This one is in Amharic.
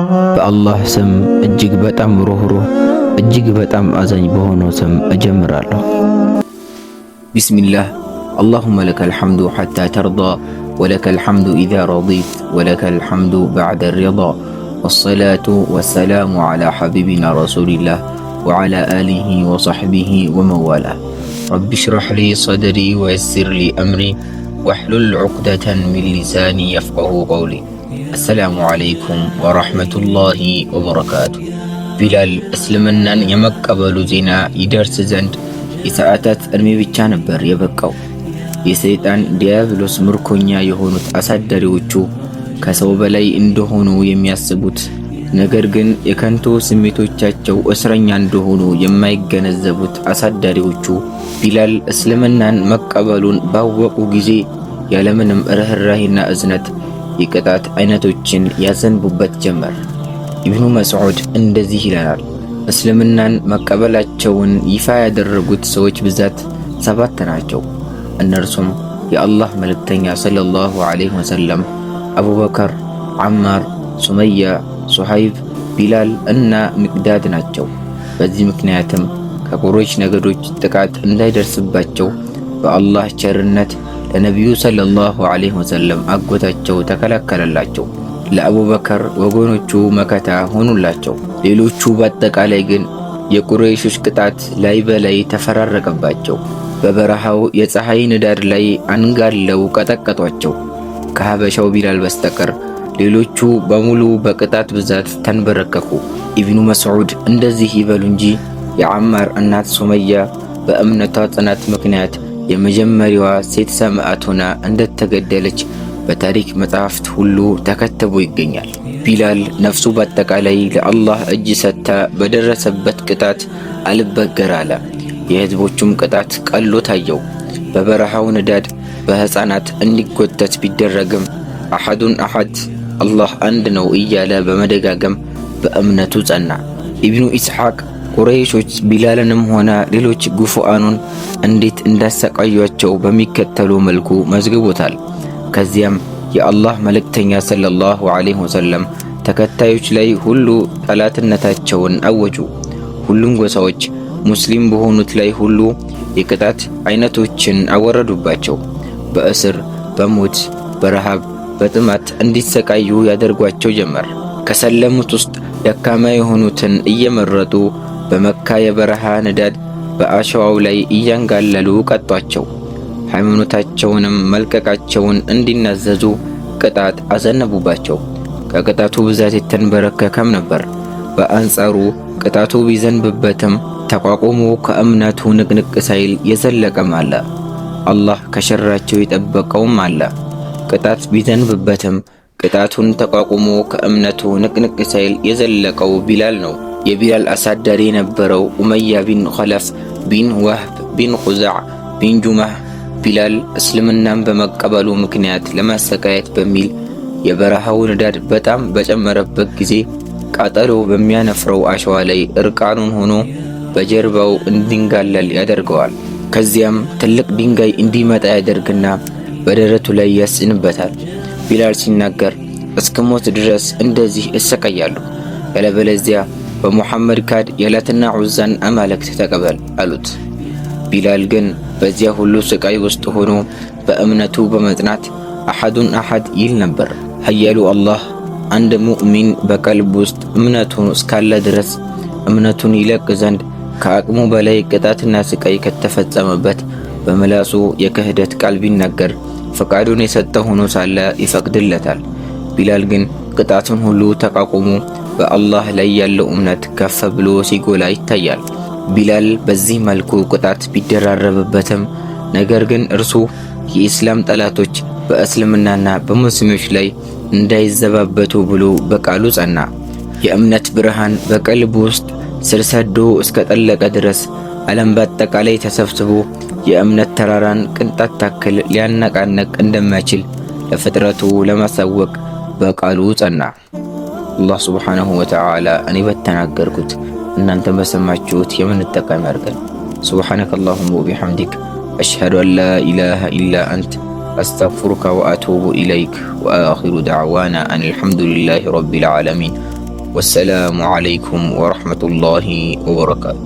በአላህ ስም እጅግ በጣም ሩህሩህ እጅግ በጣም አዛኝ በሆነው ስም እጀምራለሁ። ቢስሚላህ አላሁመ ለከል ሐምዱ ሐታ ተርዳ ወለከል ሐምዱ ኢዛ ረዲት ወለከል ሐምዱ በዕደ ሪዳ ወሰላቱ ወሰላሙ ዐላ ሐቢቢና ረሱሊላህ ወዐላ አሊሂ ወሰሕቢሂ ወመንዋላህ። ረቢ ሽረሕ ሊ ሰድሪ ወየሲር ሊ አምሪ ወሕሉል ዑቅደተን ሚን ሊሳኒ የፍቀሁ ቀውሊ። አሰላሙ ዓለይኩም ወረሕመቱላሂ ወበረካቱ። ቢላል እስልምናን የመቀበሉ ዜና ይደርስ ዘንድ የሰዓታት ዕድሜ ብቻ ነበር የበቃው። የሰይጣን ዲያብሎስ ምርኮኛ የሆኑት አሳዳሪዎቹ ከሰው በላይ እንደሆኑ የሚያስቡት ነገር ግን የከንቱ ስሜቶቻቸው እስረኛ እንደሆኑ የማይገነዘቡት አሳዳሪዎቹ ቢላል እስልምናን መቀበሉን ባወቁ ጊዜ ያለምንም ርህራሄና እዝነት የቅጣት አይነቶችን ያዘንቡበት ጀመር። ኢብኑ መስዑድ እንደዚህ ይለናል። እስልምናን መቀበላቸውን ይፋ ያደረጉት ሰዎች ብዛት 7 ናቸው። እነርሱም የአላህ መልእክተኛ ሰለላሁ ዐለይሂ ወሰለም፣ አቡበከር፣ ዐማር፣ ሱመያ፣ ሱሐይብ፣ ቢላል እና ሚቅዳድ ናቸው። በዚህ ምክንያትም ከቁረይሽ ነገዶች ጥቃት እንዳይደርስባቸው በአላህ ቸርነት ለነቢዩ ሰለላሁ ዐለይሂ ወሰለም አጎታቸው ተከላከለላቸው። ለአቡበከር ወገኖቹ መከታ ሆኑላቸው። ሌሎቹ በአጠቃላይ ግን የቁረይሾች ቅጣት ላይ በላይ ተፈራረቀባቸው። በበረሃው የፀሐይ ንዳድ ላይ አንጋለው ቀጠቀጧቸው። ከሀበሻው ቢላል በስተቀር ሌሎቹ በሙሉ በቅጣት ብዛት ተንበረከኩ። ኢብኑ መስዑድ እንደዚህ ይበሉ እንጂ የዐማር እናት ሱመያ በእምነቷ ጽናት ምክንያት የመጀመሪያዋ ሴት ሰማዕት ሆና እንደተገደለች በታሪክ መጽሐፍት ሁሉ ተከትቦ ይገኛል። ቢላል ነፍሱ በአጠቃላይ ለአላህ እጅ ሰጥታ በደረሰበት ቅጣት አልበገር አለ። የህዝቦቹም ቅጣት ቀሎ ታየው። በበረሃው ንዳድ በሕፃናት እንዲጎተት ቢደረግም አሐዱን አሐድ አላህ አንድ ነው እያለ በመደጋገም በእምነቱ ጸና። ኢብኑ ኢስሐቅ ቁረይሾች ቢላልንም ሆነ ሌሎች ጉፉአኑን እንዴት እንዳሰቃዩአቸው በሚከተሉ መልኩ መዝግቦታል። ከዚያም የአላህ መልእክተኛ ሰለላሁ ዐለይሂ ወሰለም ተከታዮች ላይ ሁሉ ጠላትነታቸውን አወጁ። ሁሉም ጎሳዎች ሙስሊም በሆኑት ላይ ሁሉ የቅጣት አይነቶችን አወረዱባቸው። በእስር፣ በሞት፣ በረሃብ፣ በጥማት እንዲሰቃዩ ያደርጓቸው ጀመር። ከሰለሙት ውስጥ ደካማ የሆኑትን እየመረጡ በመካ የበረሃ ንዳድ በአሸዋው ላይ እያንጋለሉ ቀጧቸው። ሃይማኖታቸውንም መልቀቃቸውን እንዲናዘዙ ቅጣት አዘነቡባቸው። ከቅጣቱ ብዛት የተንበረከከም ነበር። በአንጻሩ ቅጣቱ ቢዘንብበትም ተቋቁሞ ከእምነቱ ንቅንቅ ሳይል የዘለቀም አለ። አላህ ከሸራቸው የጠበቀውም አለ። ቅጣት ቢዘንብበትም ቅጣቱን ተቋቁሞ ከእምነቱ ንቅንቅ ሳይል የዘለቀው ቢላል ነው። የቢላል አሳዳሪ የነበረው ኡመያ ቢን ኸለፍ ቢን ወህብ ቢን ኹዛዕ ቢን ጁማህ ቢላል እስልምናን በመቀበሉ ምክንያት ለማሰቃየት በሚል የበረሃው ንዳድ በጣም በጨመረበት ጊዜ ቃጠሎ በሚያነፍረው አሸዋ ላይ እርቃኑን ሆኖ በጀርባው እንዲንጋለል ያደርገዋል። ከዚያም ትልቅ ድንጋይ እንዲመጣ ያደርግና በደረቱ ላይ ያስጭንበታል። ቢላል ሲናገር እስከ ሞት ድረስ እንደዚህ እሰቃያለሁ፣ ያለበለዚያ በሙሐመድ ካድ የላትና ዑዛን አማልክት ተቀበል አሉት። ቢላል ግን በዚያ ሁሉ ስቃይ ውስጥ ሆኖ በእምነቱ በመጽናት አሐዱን አሐድ ይል ነበር። ኃያሉ አላህ አንድ ሙእሚን በቀልብ ውስጥ እምነቱ እስካለ ድረስ እምነቱን ይለቅ ዘንድ ከአቅሙ በላይ ቅጣትና ስቃይ ከተፈጸመበት በምላሱ የክህደት ቃል ቢናገር ፈቃዱን የሰጠ ሆኖ ሳለ ይፈቅድለታል። ቢላል ግን ቅጣቱን ሁሉ ተቋቁሞ በአላህ ላይ ያለው እምነት ከፍ ብሎ ሲጎላ ይታያል። ቢላል በዚህ መልኩ ቅጣት ቢደራረብበትም ነገር ግን እርሱ የኢስላም ጠላቶች በእስልምናና በሙስሊሞች ላይ እንዳይዘባበቱ ብሎ በቃሉ ጸና። የእምነት ብርሃን በቀልቡ ውስጥ ስር ሰዶ እስከ ጠለቀ ድረስ ዓለም በአጠቃላይ ተሰብስቦ የእምነት ተራራን ቅንጣት ታክል ሊያነቃነቅ እንደማይችል ለፍጥረቱ ለማሳወቅ በቃሉ ጸና። አላህ ሱብሓነሁ ወተዓላ እኔ በተናገርኩት እናንተ በሰማችሁት የምንጠቀም ያድርገን። ሱብሓነከ አላሁመ ወቢሐምዲክ አሽሀዱ አን ላ ኢላሃ ኢላ አንት አስተግፊሩከ ወአቱቡ ኢለይክ ወአኺሩ ደዕዋና አን አልሐምዱሊላሂ ረቢል ዓለሚን ወሰላሙ ዓለይኩም ወረሕመቱላሂ ወበረካቱ።